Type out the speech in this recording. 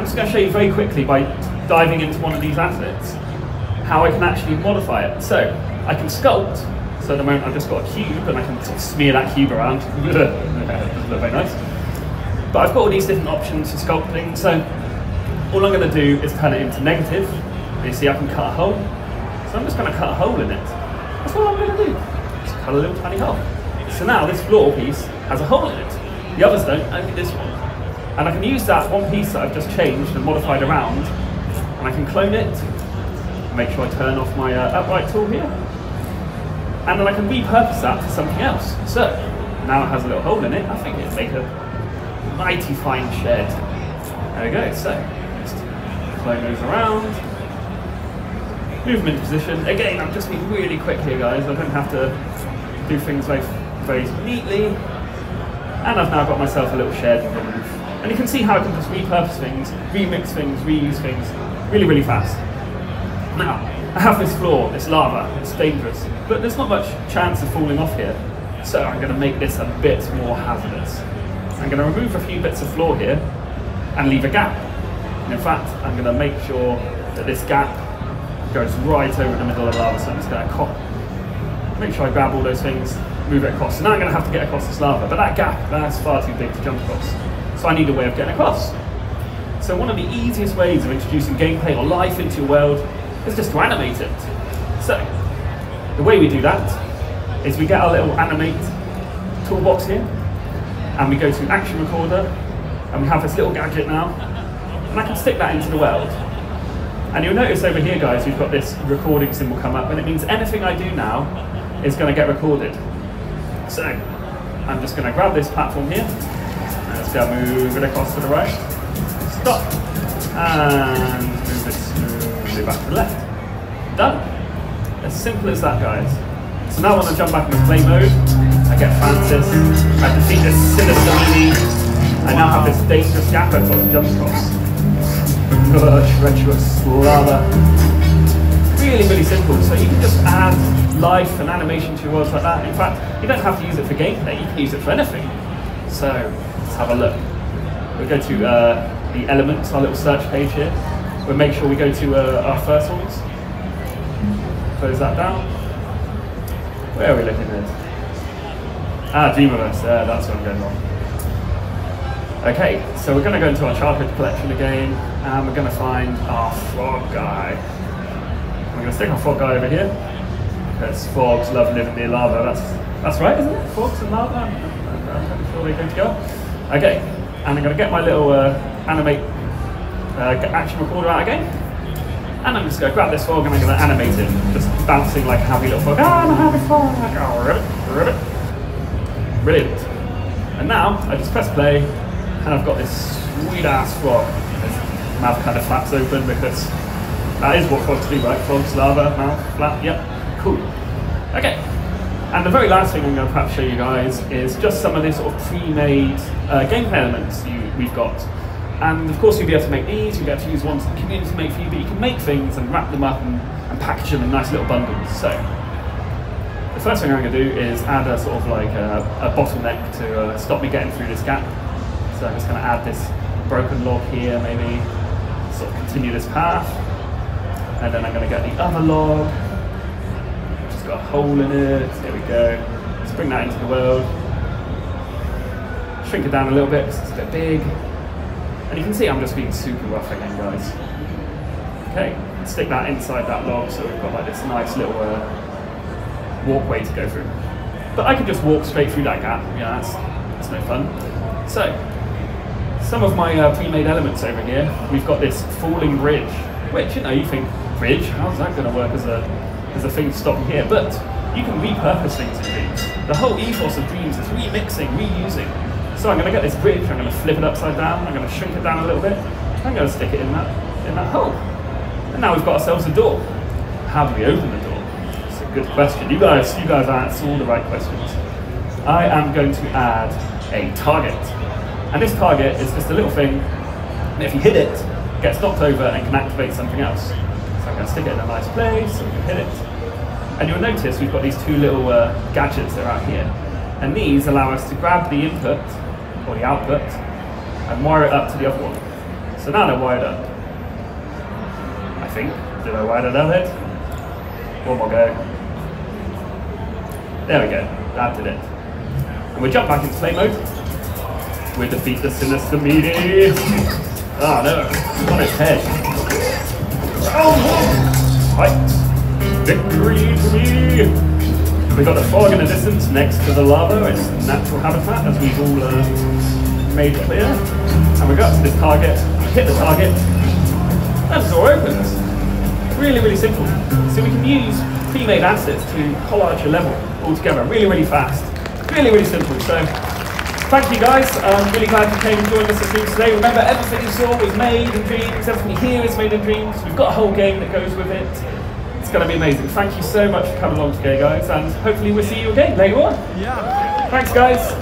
I'm just going to show you very quickly by diving into one of these assets how I can actually modify it. So I can sculpt. So at the moment I've just got a cube and I can sort of smear that cube around. It doesn't look very nice. But I've got all these different options for sculpting. So all I'm going to do is turn it into negative. You see I can cut a hole. So I'm just going to cut a hole in it. That's what I'm going to do. Just cut a little tiny hole. So now this floor piece has a hole in it. The others don't, only this one. And I can use that one piece that I've just changed and modified around, and I can clone it, make sure I turn off my upright tool here, and then I can repurpose that for something else. So now it has a little hole in it. I think it'd make a mighty fine shed. There we go. So just clone those around, move them into position. Again, I'm just being really quick here, guys. I don't have to do things very neatly. And I've now got myself a little shed with a roof. And you can see how I can just repurpose things, remix things, reuse things really, really fast. Now, I have this floor, it's lava, it's dangerous, but there's not much chance of falling off here. So I'm going to make this a bit more hazardous. I'm going to remove a few bits of floor here and leave a gap. And in fact, I'm going to make sure that this gap goes right over the middle of the lava. So I'm just going to make sure I grab all those things, move it across. So now I'm going to have to get across this lava, but that gap, that's far too big to jump across. So I need a way of getting across. So one of the easiest ways of introducing gameplay or life into your world is just to animate it. So the way we do that is we get our little animate toolbox here, and we go to action recorder, and we have this little gadget now, and I can stick that into the world. And you'll notice over here, guys, we've got this recording symbol come up, and it means anything I do now is going to get recorded. So I'm just going to grab this platform here. Let's go move it across to the right. Stop. And move it smoothly back to the left. Done. As simple as that, guys. So now when I jump back into play mode, I get Francis. I defeat this sinister meanie. I now have this dangerous gap I've got to jump across. Treacherous lava. Really, really simple. So you can just add life and animation to your worlds like that. In fact, you don't have to use it for gameplay. You can use it for anything. So let's have a look. We'll go to the elements, our little search page here. We'll make sure we go to our first ones. Close that down. Where are we looking at? Dreamverse. That's what I'm going on. Okay, so we're going to go into our childhood collection again, and we're going to find our frog guy. I'm going to stick our frog guy over here, because frogs love living near lava. That's right, isn't it? Frogs and lava? I'm pretty sure they go together. Okay, and I'm going to get my little animate action recorder out again, and I'm just going to grab this frog and I'm going to animate it, just bouncing like a happy little frog. I'm a happy frog! Oh, ribbit. Brilliant. And now I just press play, and I've got this sweet ass frog. His mouth kind of flaps open because that is what frogs do, right? Frogs, lava, mouth, flap, yep, cool. Okay, and the very last thing I'm going to perhaps show you guys is just some of the sort of pre-made gameplay elements we've got. And of course you'll be able to make these, you'll be able to use ones that the community make for you, but you can make things and wrap them up and package them in nice little bundles. So the first thing I'm going to do is add a sort of like a bottleneck to stop me getting through this gap. So I'm just going to add this broken log here, maybe sort of continue this path. And then I'm going to get the other log, which has got a hole in it. There we go. Let's bring that into the world. Shrink it down a little bit because it's a bit big. And you can see I'm just being super rough again, guys. Okay, stick that inside that log so we've got like this nice little walkway to go through. But I could just walk straight through that gap. Yeah, that's no fun. So, some of my pre-made elements over here, we've got this falling bridge, which, you know, you think, bridge, how's that going to work as a thing to stop you here? But you can repurpose things in Dreams. The whole ethos of Dreams is remixing, reusing. So I'm going to get this bridge, I'm going to flip it upside down, I'm going to shrink it down a little bit, I'm going to stick it in that hole. And now we've got ourselves a door. How do we open the door? It's a good question. You guys answer all the right questions. I am going to add a target. And this target is just a little thing, and if you hit it, it gets knocked over and can activate something else. So I'm going to stick it in a nice place, so we can hit it. And you'll notice we've got these two little gadgets that are out here. And these allow us to grab the input, or the output, and wire it up to the other one. So now they're wired up. I think. Did I wire it up it? One more go. There we go. That did it. And we jump back into play mode. We defeat the sinister meaty. Oh no, on his head. Oh, right. Victory to me. We've got the fog in the distance next to the lava. It's natural habitat, as we've all made clear. And we go up to this target, hit the target, and the door opens. Really, really simple. So we can use pre-made assets to collage a level all together really, really fast. Really, really simple. So thank you guys. I'm really glad you came and joined us at Dreams today. Remember, everything you saw was made in Dreams. Everything here is made in Dreams. We've got a whole game that goes with it. It's going to be amazing. Thank you so much for coming along today, guys, and hopefully we'll see you again later on. Yeah. Thanks, guys.